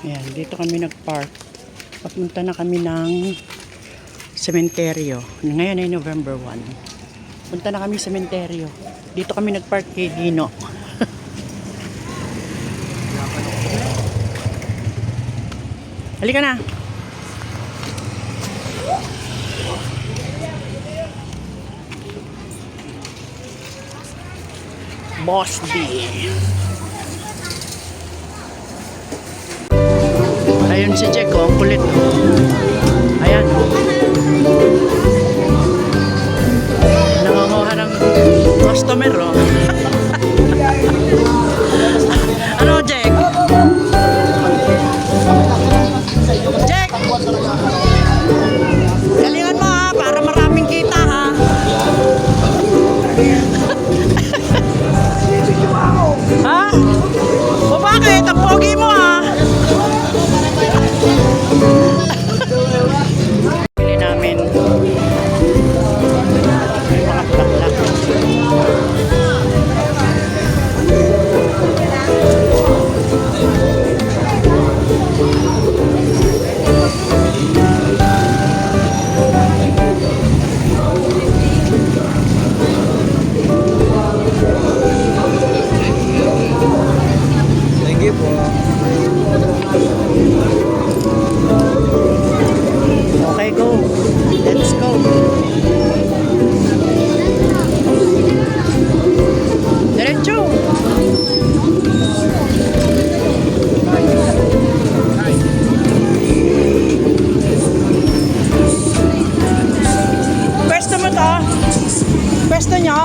Ayan, dito kami nag-park. Papunta na kami ng sementeryo. Ngayon ay November 1. Punta na kami sa sementeryo. Dito kami nag-park kay Dino. Halika na. Boss D. Ayun si Jack, oh, ang kulit. Ayan. Nangunguha ng customer, oh. Ano, Jack? Jack! Galingan mo, ha, para maraming kita, ha. Ha? O bakit? Ang pogi mo, ha? Bili namin may mga bulaklak. Thank you po. Okay, go. Let's go. Diretso. Pwesto mo to? Pwesto nyo?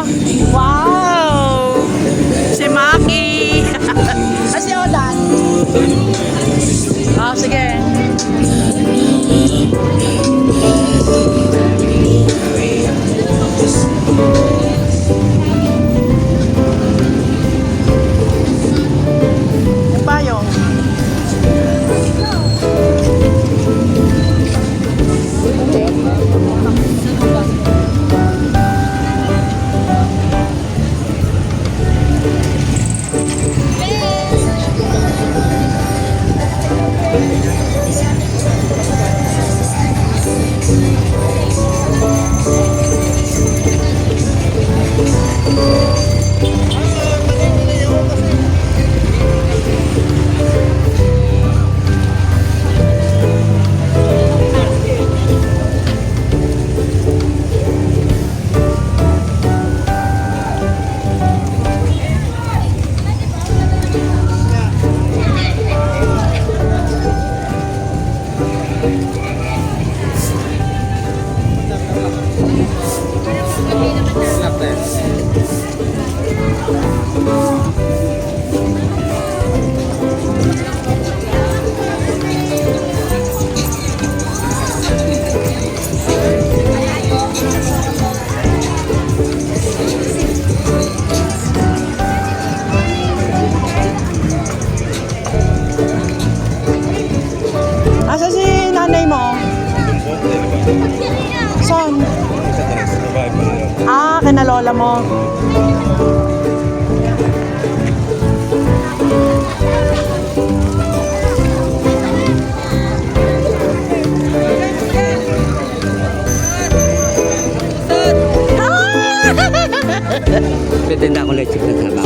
Wow! Si Maki! Si Odan? Ah, sige. Payong. Asa si nanay mo? Saan? Ah, kina lola mo. Pwede na ako let's check na tama.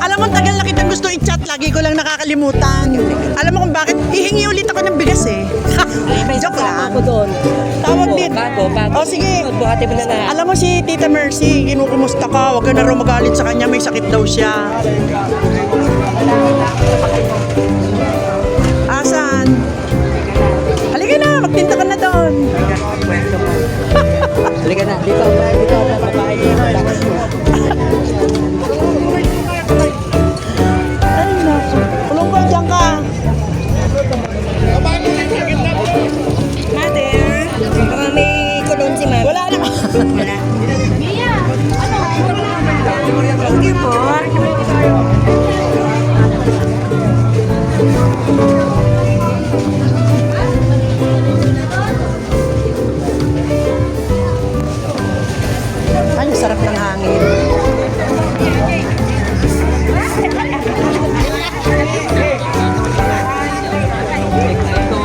Alam mo, tagal na kitang gusto i-chat. Lagi ko lang nakakalimutan. Alam mo kung bakit? Hihingi ulit ako ng bigas eh. Joke lang. Ako doon. Tawag din. Bago. O sige. Buhati mo na na. Alam mo si Tita Mercy, kinukumusta ka. Huwag ka na raw magalit sa kanya. May sakit daw siya. Asan? Halika na, magtinda ka na doon. Halika na. Dito ako babae. Ay, naku. Kulong ka, dyan ka. Mother, parang may kulon si Mami. Wala na. Wala. Thank you po.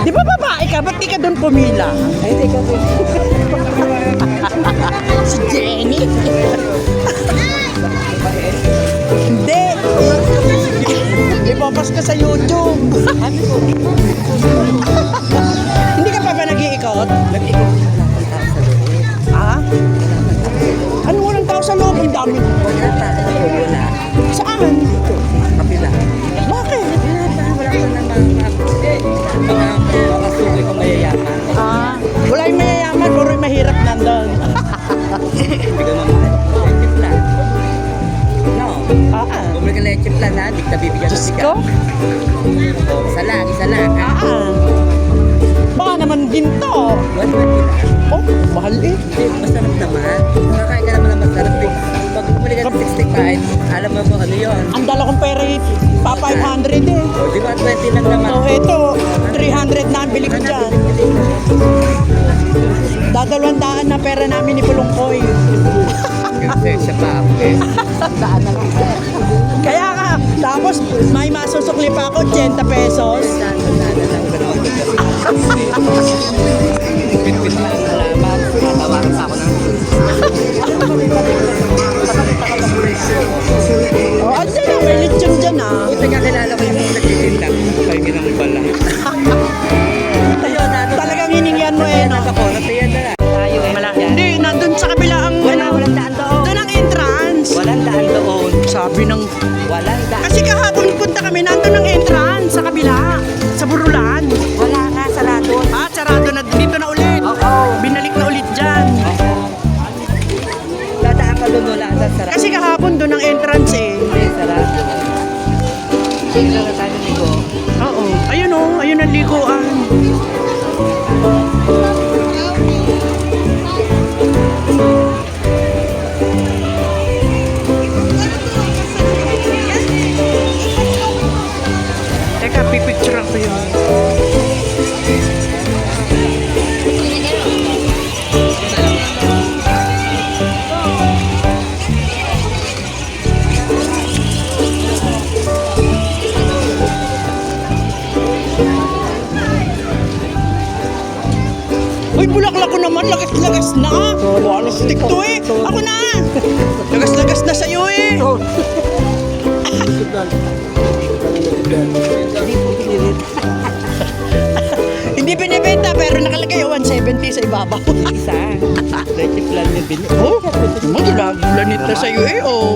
Di ba babae ka? Ba't di ka doon pumila? Ay, teka, Si Jenny? Hindi. Ipapas ka sa YouTube. Hindi ka pa ba nag-iikot? nag-ikot na lang ang tao sa loob. Ha? Ano walang tao sa loob? Ang dami. Wala pa, wala. Saan? Dito, kapila. Bakit? Wala pa naman mga makasukoy kung mayayaman. Ah, wala yung mayayaman, puro yung mahirap nandun. Hindi ka naman leche plan. No. Bumili ka leche plan ha, di ka bibigyan Diyos ng ko? sigaw. Oh, isa lang ha. Baka naman ginto. 120 lang. Oh, mahal eh. Hindi, masarap naman. Nakakain ka naman ng masarap eh. Pag bumili ka ng 65, alam mo kung ano yun. Ang dala kong pera eh, pa 500 eh. O, di ba 20 lang naman. So ito, 300 na ang bili ko dyan. Dadalawang daan na pera namin ni Pulungkoy. Kasi siya pa okay. Kaya ka, tapos may masusukli pa ako, 80 pesos. Bitbit na ang halaman. Tatawaran pa ako ng Oh, ano na, may lechon dyan ah. Buti kakilala ko yung nagtitinda. Pahingi ng bala. Ayun, Talagang hiningyan mo eh, no? nasa ko, natayan na lang. Tayo eh. Hindi, nandun sa kabila ang, Walang daan doon. doon ang entrance. Walang daan doon. Sabi ng, Walang daan. kasi kahapon punta kami, nandun ang entrance sa kabila, sa Burulan. Wala nga, sarado. Ah, sarado na, dito na ulit. Oo. Binalik na ulit dyan. Dadaan ka doon, wala sa sarado. Kasi kahapon doon ang entrance eh. Hindi, sarado. Tingnan na tayo dito. Oo. Ayun oh, ayun ang liguan. Teka, pipicture ko yun. Uy, bulaklak ko naman, lagas-lagas na. Wala stick to eh. Ako na. Lagas-lagas na sa'yo eh. Hindi binibenta pero nakalagay 170 sa ibabaw. Isa. Leche plan yung binili. Oh, magulagulan ito sa'yo eh, oh.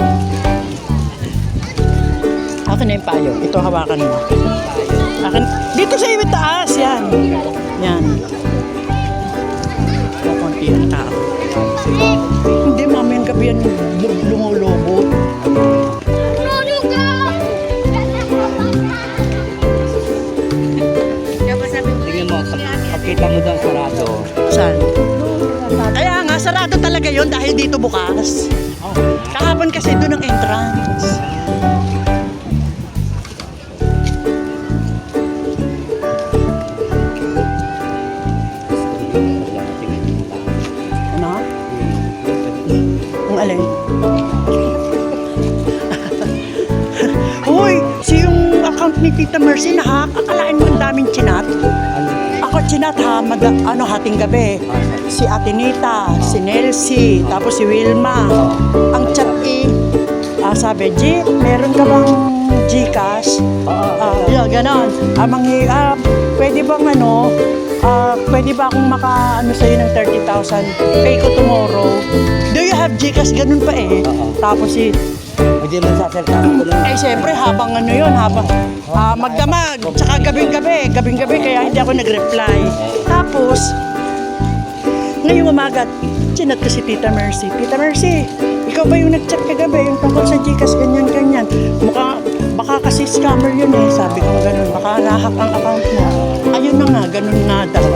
Akin na yung payo. Ito hawakan mo. Akin. Dito sa iyo taas, yan. Yan. Kukunti ang tao. Hindi, mamayang gabi yan lumulubo. Tingnan mo, pagkita mo doon sarado. Saan? Kaya nga, sarado talaga yon dahil dito bukas. Kahapon kasi doon ang entrance. Ano? Ang alin? Uy, si yung account ni Tita Mercy na akalain mo ang daming chinat. Ako chinat ha, hating gabi. Si Ate Nita, si Nelsie, tapos si Wilma. Ang chat sabi, G, meron ka bang Gcash? Yeah, ganon. Pwede bang pwede ba akong sa'yo ng 30,000? Pay ko tomorrow. Do you have Gcash? Ganun pa eh. Tapos Hindi mo sasalta ko lang. siyempre habang habang magdamag, tsaka gabing-gabi, kaya hindi ako nag-reply. Tapos, ngayong umaga, chinat ko si Tita Mercy. Tita Mercy, ikaw ba yung nag-chat kagabi, yung tungkol sa Gcash, ganyan-ganyan? Baka kasi scammer yun eh, sabi ko ganun, baka nahak ang account mo. Ayun na nga, ganun nga daw.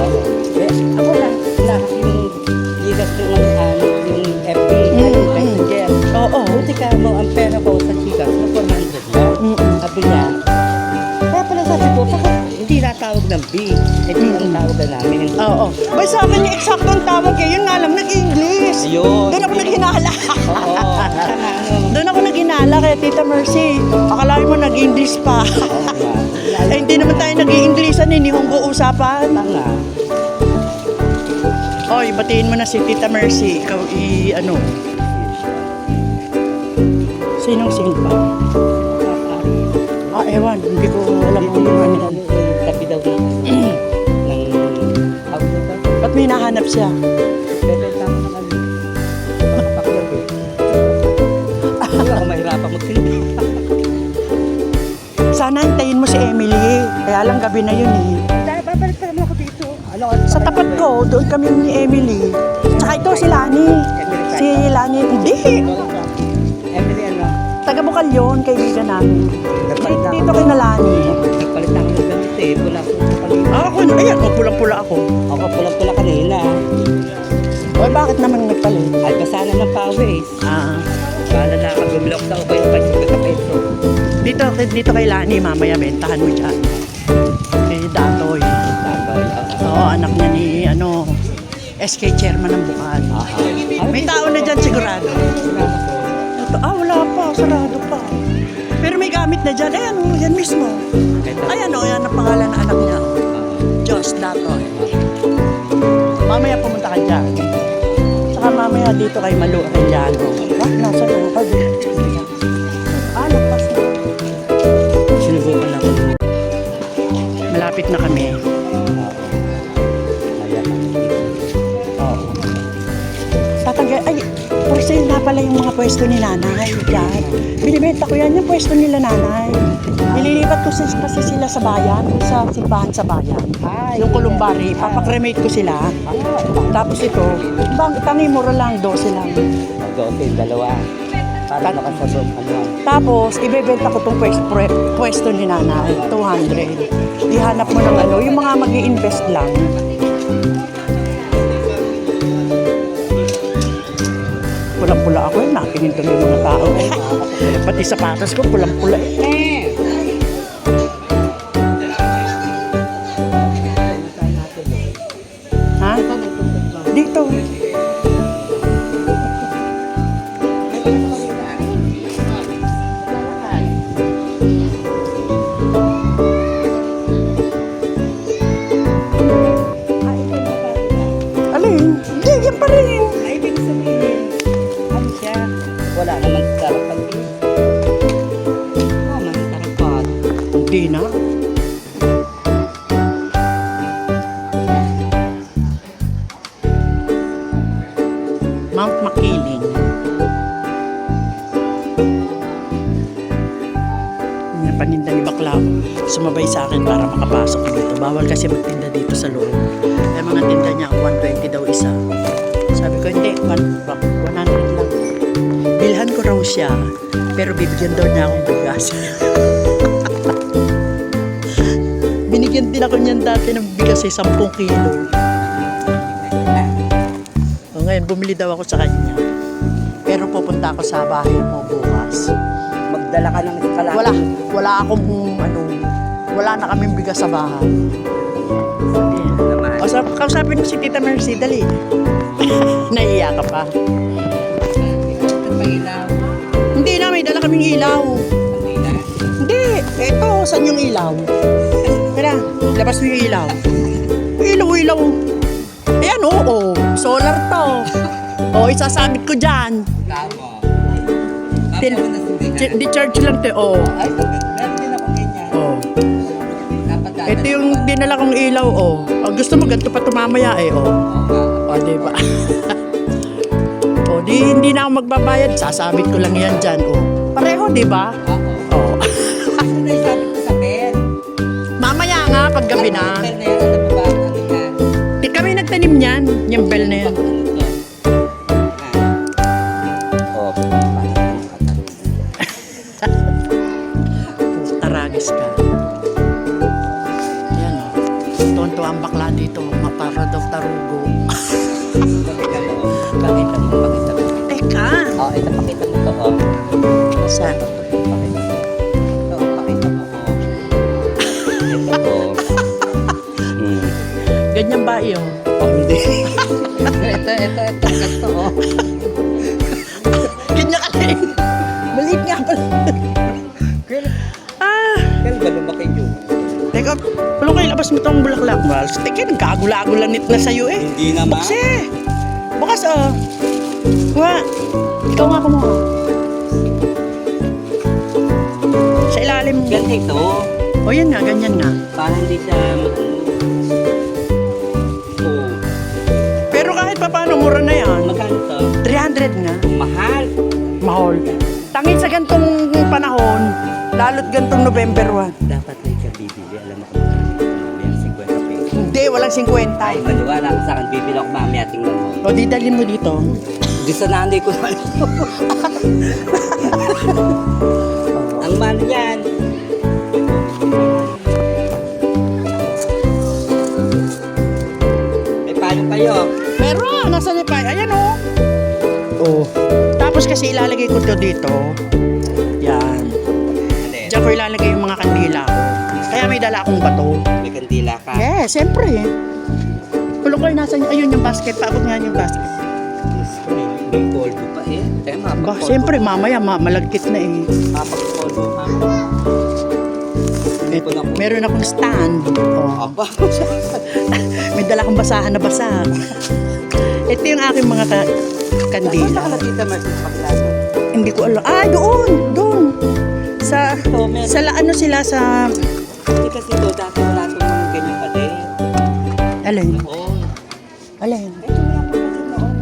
Ako lang, lahat yung gigas yung FB, Messenger. Oo. Buti ka mo, ang pera ko sa gigas na 400 lang. Sabi niya, kaya pala sabi ko, bakit Hindi natawag ng B. Hindi ang tawag na namin. Oo. Bay sa akin yung eksaktong tawag eh. Yun nga lang, nag-English. Ayun. Doon ako naghinala. Oo. Doon ako naghinala kay Tita Mercy. Akalain mo nag-English pa. Eh, hindi naman tayo nag-i-Englishan eh. Nihonggo usapan. Tanga. Oy, batiin mo na si Tita Mercy. Ikaw ano. Sinong sing pa? Ah, ewan. Hindi ko alam kung ano. Tabi daw ng Ba't may nahanap siya? bebenta mo na kami. Pakyaw eh. Hindi ako mahirapan magsinti. Sana hintayin mo si Emily. Kaya lang gabi na yun eh. Babalik pa naman ako dito. Ano? Sa tapat ko, doon kami ni Emily. Tsaka ito si Lani. Si Lani, hindi. Emily, ano? Taga Bukal yun, kaibigan namin. Nagpalit na Dito kay Nalani. Nagpalit na ako ng gamit eh. Pula ko sa kanina. Ako, ayan, pulang-pula ako. Ako pula-pula kanina. Oy, bakit naman nagpalit? Ay, basana ng pawis. Ah, Kala na ako bumili ako sa ubay ng 50 peso. dito kay Lani, mamaya bentahan mo dyan. Kay Datoy. Tapos, Oo, anak niya ni, SK chairman ng Bukal. May tao na dyan sigurado. Ito, wala pa, sarado pa. Pero may gamit na dyan. Ayan, yan mismo. Ayan, yan ang pangalan ng anak niya. Diyos, Datoy. Mamaya pumunta ka dyan. Saka mamaya dito kay Malu Arellano. Nasa doon ka doon. Nagpas na. sinubukan lang ako. Malapit na kami. Tatanggal, ay, for sale na pala yung mga pwesto ni nanay. Yan. Binibenta ko yan, yung pwesto nila nanay. Nililipat ko kasi sila sa bayan, sa simbahan sa bayan. Yung kulumbari, papakremate ko sila. Tapos ito, tangi mura lang, 12 lang. Okay, dalawa. Para nakasabog. Ano? Tapos, ibebenta ko tong pwesto ni nanay, 200. Ihanap mo ng yung mga mag-i-invest lang. Pulang-pula ako, natingin tuloy yung mga tao. Pati sapatos ko, pulang-pula eh. Ha? Dito. Alin? Hindi, yan pa rin. Ay, ibig sabihin, ano siya? Wala naman karapag. Tama ng karapag. Hindi na. Mount Makiling. Yung paninda ni Bakla, sumabay sa akin para makapasok dito. Bawal kasi magtinda dito sa loob. Ay mga tinda niya, 120 daw isa. Sabi ko, hindi, 100 lang. Bilhan ko raw siya, pero bibigyan daw niya akong bigas. Binigyan din ako niyan dati ng bigas 10 kilo. O ngayon, bumili daw ako sa kanya. Pero pupunta ako sa bahay mo bukas. Magdala ka ng kalahati. Wala akong wala na kaming bigas sa bahay. Sabihin. Naman. O, kausapin mo si Tita Mercy, dali. Naiiyak ka pa. Ito pa ilaw. Hindi na, may dala kaming ilaw. Hindi na. Hindi, eto, saan yung ilaw? Tara, labas mo yung ilaw. Ilaw. Ayan, oo, solar to. O, isasabit ko dyan. Tama. Di-charge lang to, o. Ay, meron din ako ganyan. O. Dapat dati. Ito yung dinala kong ilaw, o. O, gusto mo, ganito pa tumamaya, eh, o. O, diba? O, hindi na ako magbabayad. Sasabit ko lang yan dyan, o. Pareho, diba? Oo. O. Ano na isabi ko sa bed? Mamaya nga, pag gabi na. Bed na yan, alam mo ba? Ano yan? Di kami nagtanim niyan, yung bell na yan. Taragis ka. Yan, o. Tonto ang bakla dito, mapara daw tarugo. Pakita mo. Teka, Oh, ito pakita mo to. Oh. saan? Pakita mo. Ito, pakita mo. Oh. Ito, oh. babae oh. Oh, hindi. ito, ganito, oh. Kanya ka rin. Maliit nga pala. Ah. Kaya ba lumaki yun? Teka, wala kayo labas mo itong bulaklak. Well, teka, nagkagula-gulanit na sa'yo eh. Hindi naman. Bukas eh. Bukas oh. Kuha. Ikaw nga kumuha. Sa ilalim mo. Ganito. O yan nga, ganyan nga. Para hindi siya oh. Pero kahit pa paano, mura na yan. Magkano to? 300 nga. Mahal. Mahal. Tangin sa gantong panahon, lalo't gantong November 1. Dapat na siya bibili. Alam mo kung yan, 50 pesos. Hindi, walang 50. Ay, maniwala ka sa akin. Bibili ako mamaya. Tingnan mo. O di dalhin mo dito. Di sa nanay ko na. Ang mahal yan. May payo kayo. Meron, nasa nipay. Ayan o. Oh. Tapos kasi ilalagay ko to dito. Yan. Alin? Diyan ko ilalagay yung mga kandila ko. Kaya may dala akong bato. May kandila ka. Yeah, siyempre. Kulong ko nasa ayun yung basket. Paabot nga yung basket. May polvo pa eh. Kaya Ba, siyempre mamaya malagkit na eh. mapag-polvo ka. Ito, meron akong stand. Oh. Aba. May dala akong basahan na basa. Ito yung aking mga kandila. Saan ka nakita Marcin Paglano? Hindi ko alam. Ah, doon. Sa ano sila sa Hindi kasi ito, dati wala itong mga ganyan pa din. alin? Oo. Alin? Ito wala pa din noon.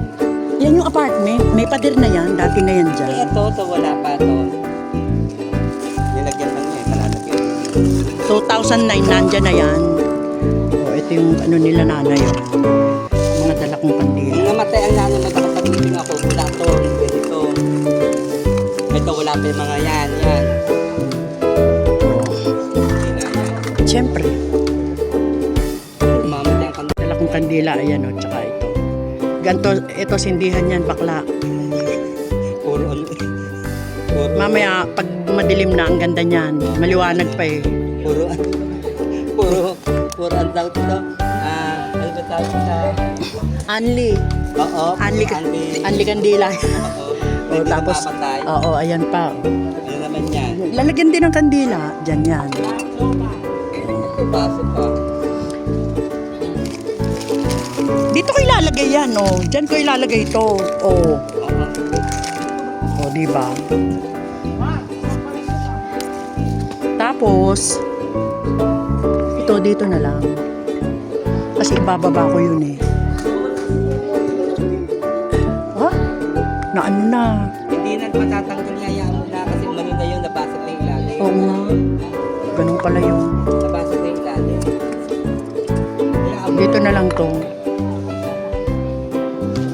Yan yung apartment. May pader na yan. Dati na yan Eh, dyan. ito, wala pa ito. Nilagyan lang niya, kalalagyan. 2009 nandyan na yan. Oh, ito yung ano nila nanay. Oh. Mga dala kong kandila. Nung namatay ang nanay, magkakapagpiping ako, wala ito, ganito. Ito, wala pa yung mga yan. Oh. Hindi na yan. Siyempre. Mamatay ang kandila. Dala kong kandila. Ayan o. Tsaka ito. Ganto, ito sindihan yan bakla. Puro ano eh. Puro, Mamaya, pag madilim na, ang ganda niyan. Maliwanag pa eh. puro ano. Puro ang tawag ito. Ano ba tawag ito? Anli. Oo. Anli kandila. Oo. Oh, tapos, Mamatay. oo, ayan pa. Ano naman yan? Lalagyan din ng kandila. Diyan yan. Pasok pa. Dito ko ilalagay yan, oh. Diyan ko ilalagay ito. Oh. Oo. Oh, di ba? Tapos, ito dito na lang. Kasi ibababa ko yun eh. Ha? Na ano na? Hindi na matatanggal niya yan mo na kasi mali na yung nabasag na yung ilalim. Oo nga. Ganun pala yung... Nabasag na yung ilalim. Kaya ang Dito na lang to.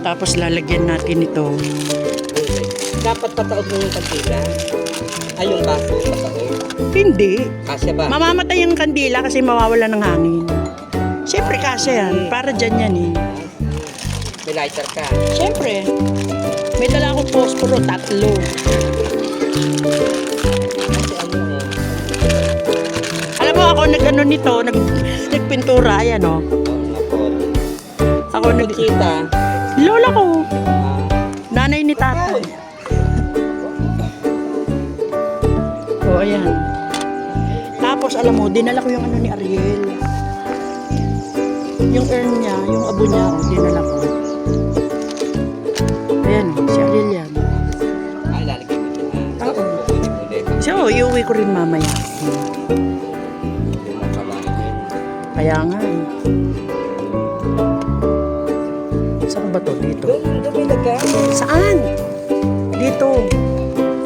Tapos lalagyan natin ito. dapat pataog mo yung kandila. Ay, yung baso pataog. Hindi. Kasya ba? Mamamatay yung kandila kasi mawawala ng hangin. Siyempre kasya yan. Para dyan yan eh. May lighter ka. Siyempre. May dala akong posporo, 3. Kasi ano Alam mo ako nag-ano nito, nagpintura, ayan o. Ako nag... Kita. Lola ko. Nanay ni tatay. O, ayan. Tapos, alam mo, dinala ko yung ano ni Ariel. Yung urn niya, yung abo niya, dinala ko. Ayan, si Ariel yan. Ay, lalagay ko siya. Oo. Ulit-ulit. So, iuwi ko rin mamaya. Yung makalain yun. Kaya nga eh. Saan ba to? Dito. Doon may lagay. Saan? Dito.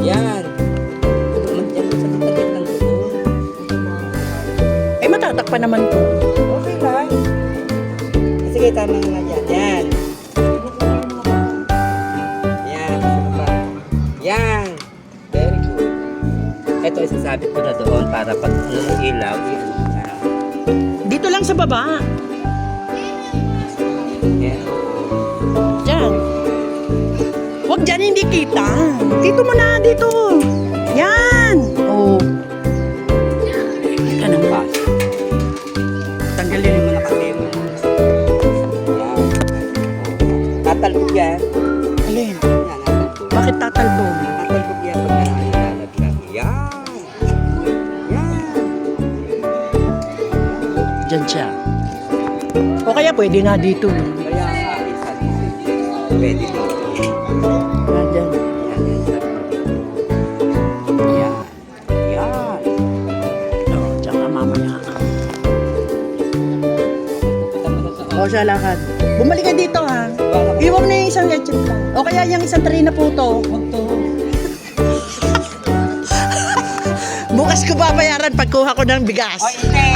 Yan. Yan sa tagit ng doon. Eh, matatakpan naman to. Okay lang. Sige, tama nga yan. Yan. Yan. Sino pa? Yan. Very good. Ito, isasabit ko na doon para pag ilaw, i-ano na. Dito lang sa baba. Yan. Diyan. Huwag dyan, hindi kita. Dito mo na, dito. Yan. Oh. Kita naman. Pa. Tanggalin Hindi mo. mo nakasema. Diyan siya. O kaya pwede na dito. Kaya nga, isa dito. Pwede dito. Diyan. Yan. Yan. O, tsaka mamaya. O, siya lakad. Bumalik ka dito ha. Iwan mo na yung isang leche plan. O kaya yung isang tray na puto. Huwag to. Bukas ko babayaran pagkuha ko ng bigas. O, hindi.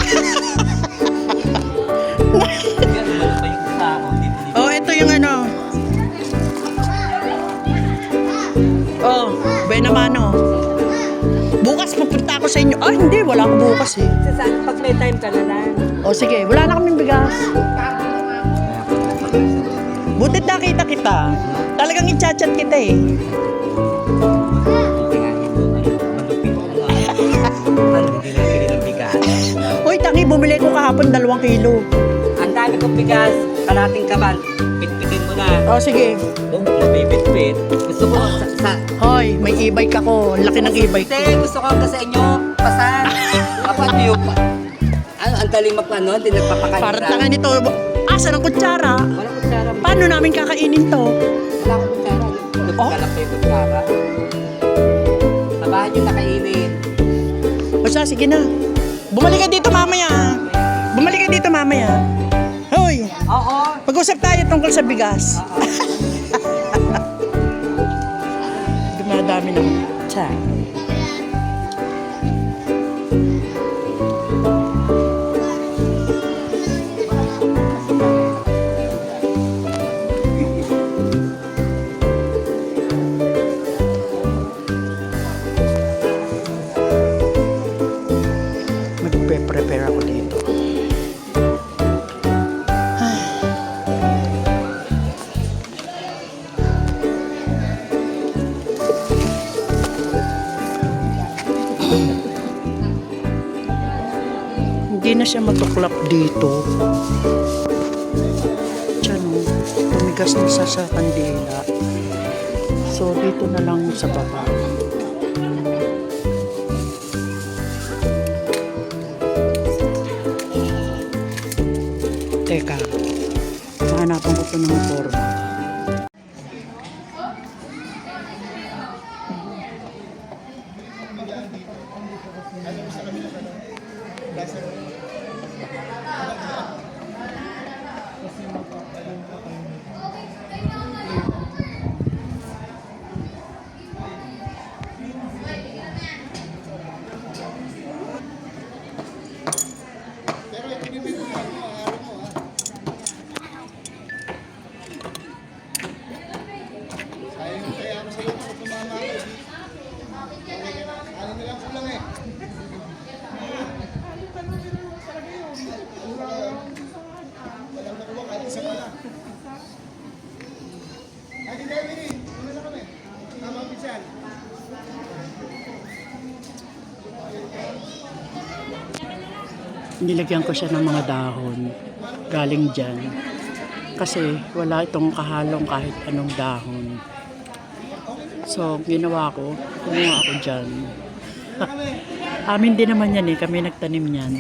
Yan, ano pa yung isa ako? Dito. Oh, ito yung ano. Oh, Benamano. Bukas pupunta ako sa inyo. Ah, hindi. Wala ako bukas eh. Saan pag may time ka na lang? O sige, wala na kaming bigas. Butit nakita kita. Talagang i-chat-chat kita eh. Hindi na pili ng bigas. Uy, tangi, bumili ko kahapon 2 kilo. Ang dami kong bigas, kalating kaban. Pitpitin mo na. O sige. Kung mabibitpit, gusto ko sa... Hoy, may e-bike ako. Ang laki ng e-bike ko. Hindi, gusto ko hanggang sa inyo, pasan. Dapat yung... Ano, ang daling magpano, hindi nagpapakain. Para tangan nito. Asa ng kutsara? Walang kutsara. Paano namin kakainin to? Wala akong kutsara. Nagpakalap na yung kutsara. Sabahan yung nakainin. O siya, sige na. Bumalik ka dito mamaya. Bumalik ka dito mamaya. Hoy, Oo. pag-usap tayo tungkol sa bigas. Dumadami naman. Siya. Magpe-prepare ako dito. Hindi na siya matuklap dito. Tiyan o, tumigas na siya sa kandila. So, dito na lang sa baba. Teka, mahanapan ko ito ng forma. Nilagyan ko siya ng mga dahon galing dyan kasi wala itong kahalong kahit anong dahon. So ginawa ko, kumuha ako dyan. Amin din naman yan eh, kami nagtanim yan.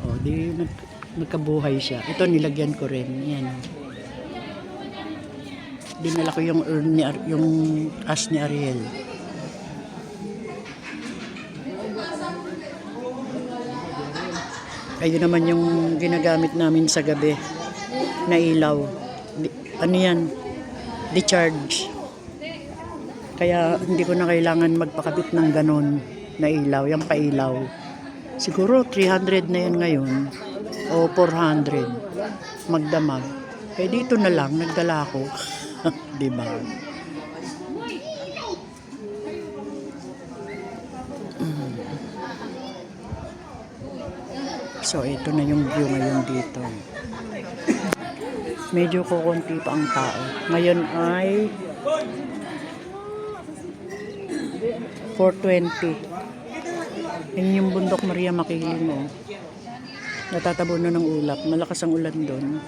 O di nagkabuhay siya. Ito nilagyan ko rin, yan. Dinala ko yung urn ni yung as ni Ariel. Ayun naman yung ginagamit namin sa gabi na ilaw. Ano yan? Decharge. Kaya hindi ko na kailangan magpakabit ng ganon na ilaw. Yung pailaw. Siguro 300 na yan ngayon. O 400. Magdamag. Eh dito na lang, nagdala ako. Diba? So, ito na yung view ngayon dito. Medyo kukunti pa ang tao. Ngayon ay 4:20. Yan yung bundok Maria Makiling mo. Natatabo na ng ulap. Malakas ang ulan doon.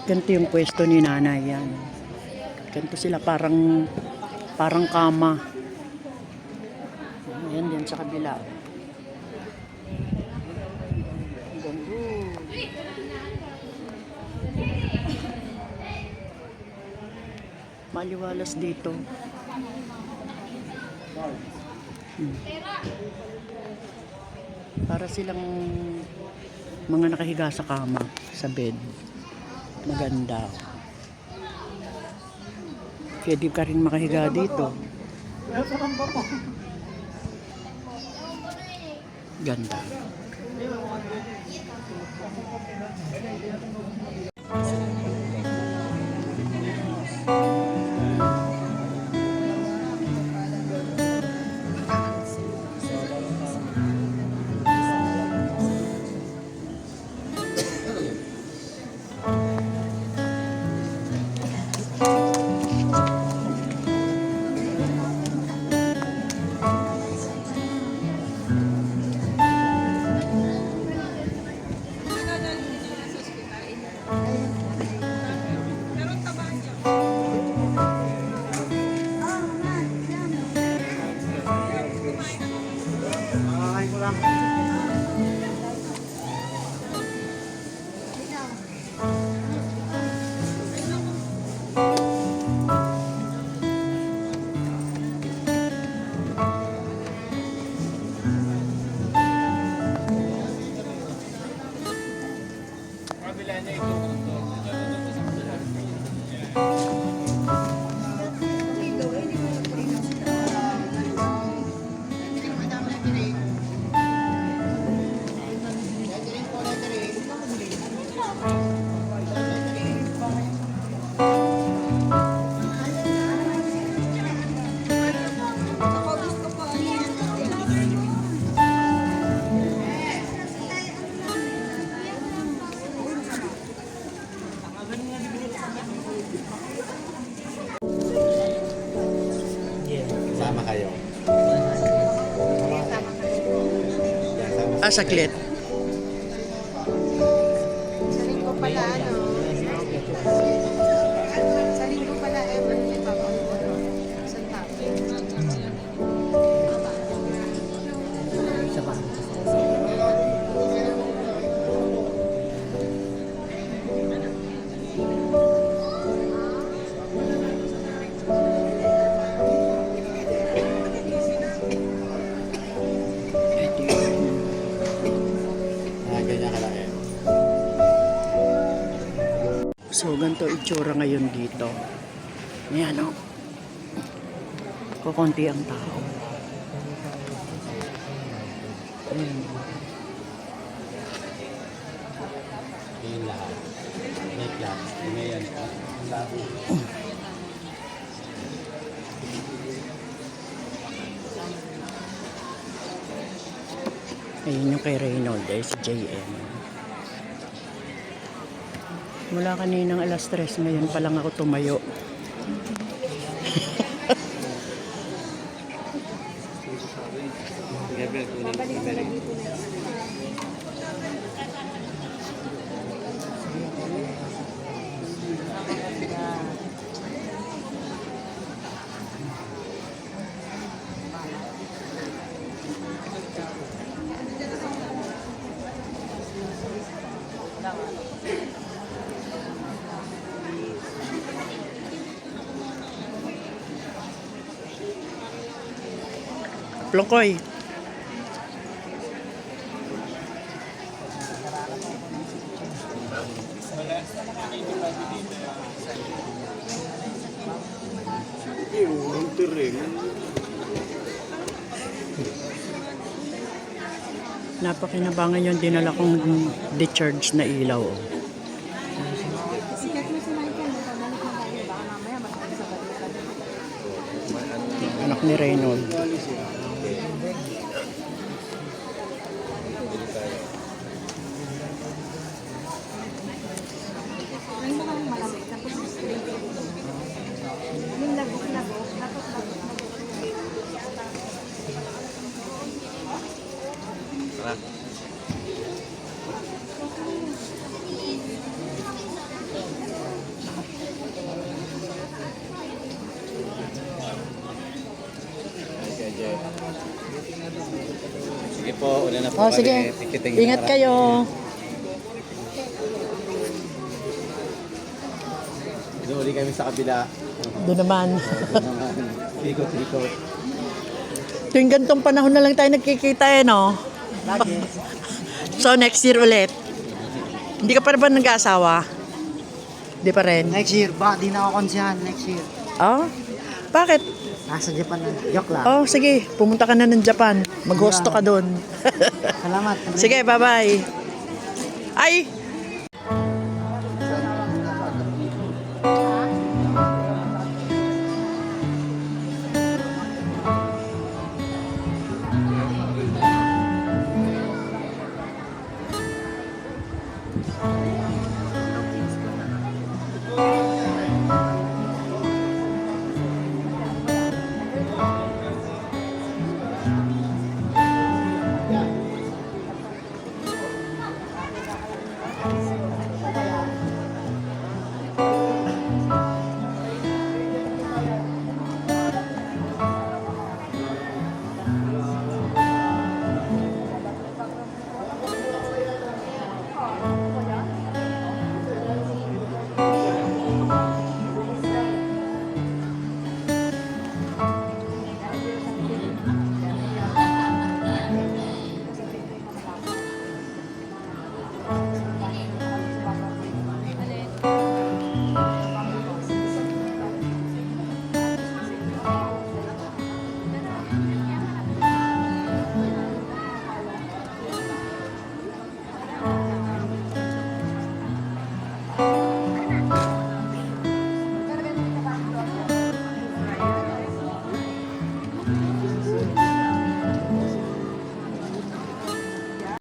Ganito yung pwesto ni nanay yan. Ganito sila parang kama. Ayan din sa kabila. Hanggang doon. Maliwalas dito. Para silang mga nakahiga sa kama, sa bed. Maganda. Pwede ka rin makahiga dito. Ganda. Sama kayo. Saglit. Sa linggo pala, ano? Sa linggo pala, may papamuno. Sa tabi. Ganyan ka lang eh. So, ganito itsura ngayon dito. Ayan, o. Kukunti ang tao. Ayan. Yung lahat. May class. May yan. Ang labo. Ayun yung kay Reynold, si JM. Mula kaninang alas 3, ngayon pa lang ako tumayo. Babalik sa lagi po na Plongkoy. Napakinabangan yung dinala kong decharge na ilaw. Oh. sikat mo si Michael, pabalik na tayo. Baka mamaya matapos sa balikan. Anak ni Reynold. Yung mga malamig, tapos straight. Yung labok-labok, tapos labok-labok. Sige po, una na po Oh, sige. Ingat kayo. Inuuli kami sa kabila. Doon naman. Ikot-ikot. Tuwing gantong panahon na lang tayo nagkikita no? Lagi. So, next year ulit. Hindi ka pa ba nag-aasawa? Hindi pa rin. Next year, di na ako konsihan next year. Oh? Bakit? Nasa Japan na. Joke lang. Oh, sige. Pumunta ka na ng Japan. Mag-hosto ka doon. Salamat. Sige, bye-bye. Ay!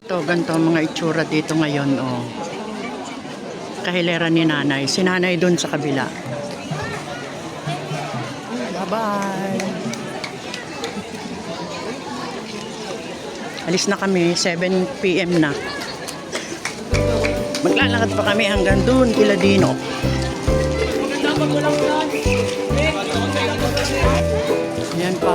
Ito, ganito ang mga itsura dito ngayon, oh. Kahilera ni nanay. Si nanay dun sa kabila. Bye-bye. Alis na kami, 7 p.m. na. Maglalakad pa kami hanggang dun, kila Dino. Yan pa.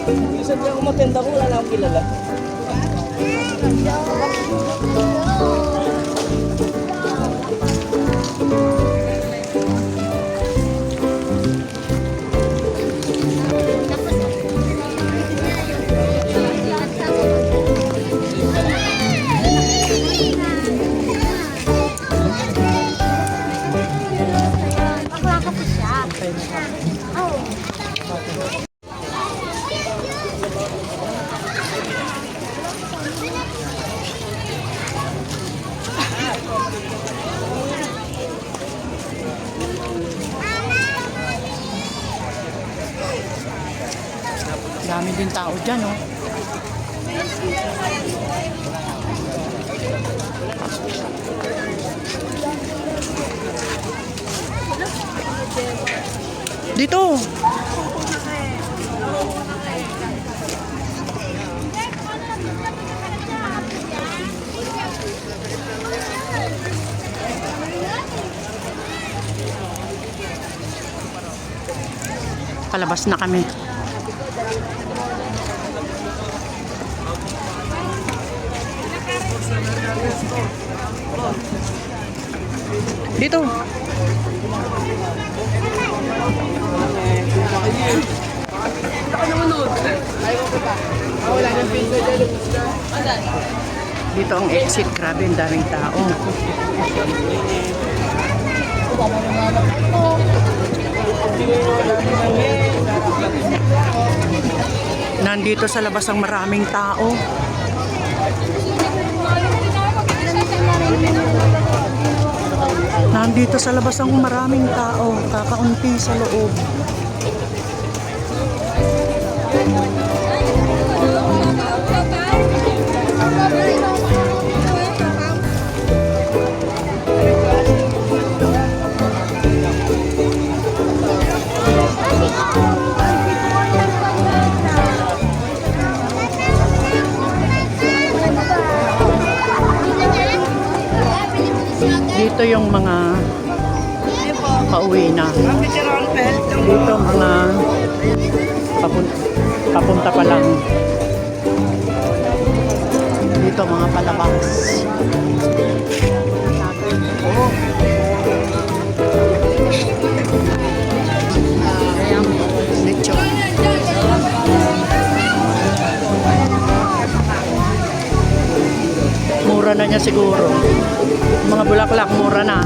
Minsan di ako matenda ko, wala na akong kilala. Bakla ka po siya. Oo. Dami din tao dyan, oh. Dito. Palabas na kami. Dito. Dito ang exit. Grabe, ang daming tao. Nandito sa labas ang maraming tao. Nandito sa labas ang maraming tao. Kakaunti sa loob. Ito yung mga pauwi na. Dito mga papunta pa lang. Dito mga palabas. Ayan, lechon. Mura na niya siguro. Mga bulaklak, mura na.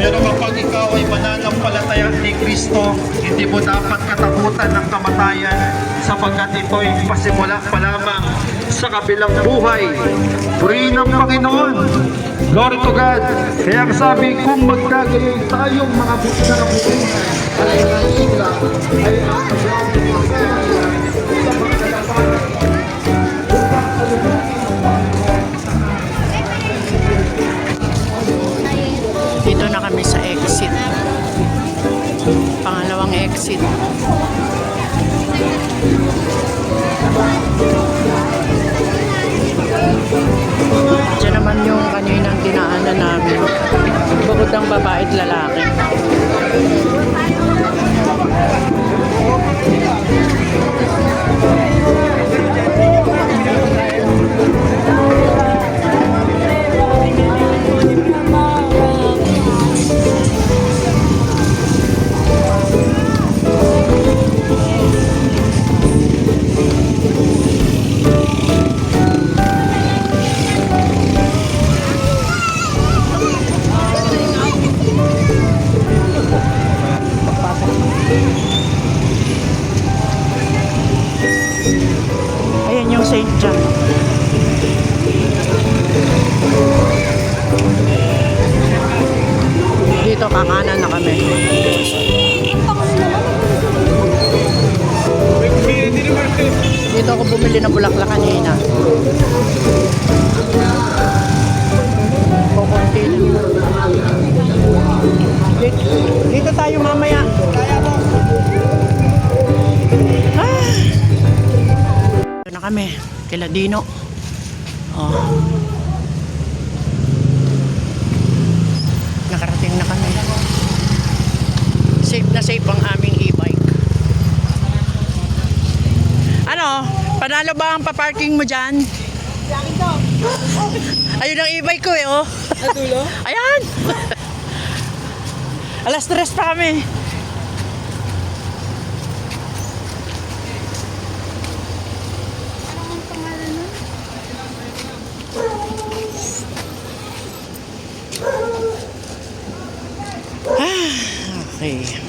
Pero kapag ikaw ay mananampalataya ni Kristo, hindi mo dapat katakutan ng kamatayan sapagkat ito'y pasimula pa lamang sa kabilang buhay. Purihin ang Panginoon. Glory to God. Kaya ang sabi, kung magkagayon tayong mga buti na buti, ay nakikita, ay Dito na kami sa exit. Pangalawang exit. Diyan naman yung kaninang dinaanan namin. Bukod ang babae at lalaki. Ayan yung St. John. Dito kakanan na kami. Dito ako bumili ng bulaklak kanina. Kukunti na. Dito tayo mamaya. Na kami, kila Dino. Oh. Nakarating na kami. Safe na safe ang aming e-bike. Ano? Panalo ba ang paparking mo dyan? Ayun ang e-bike ko eh, oh. Natulo? Ayan! Alas 3 pa kami. Okay.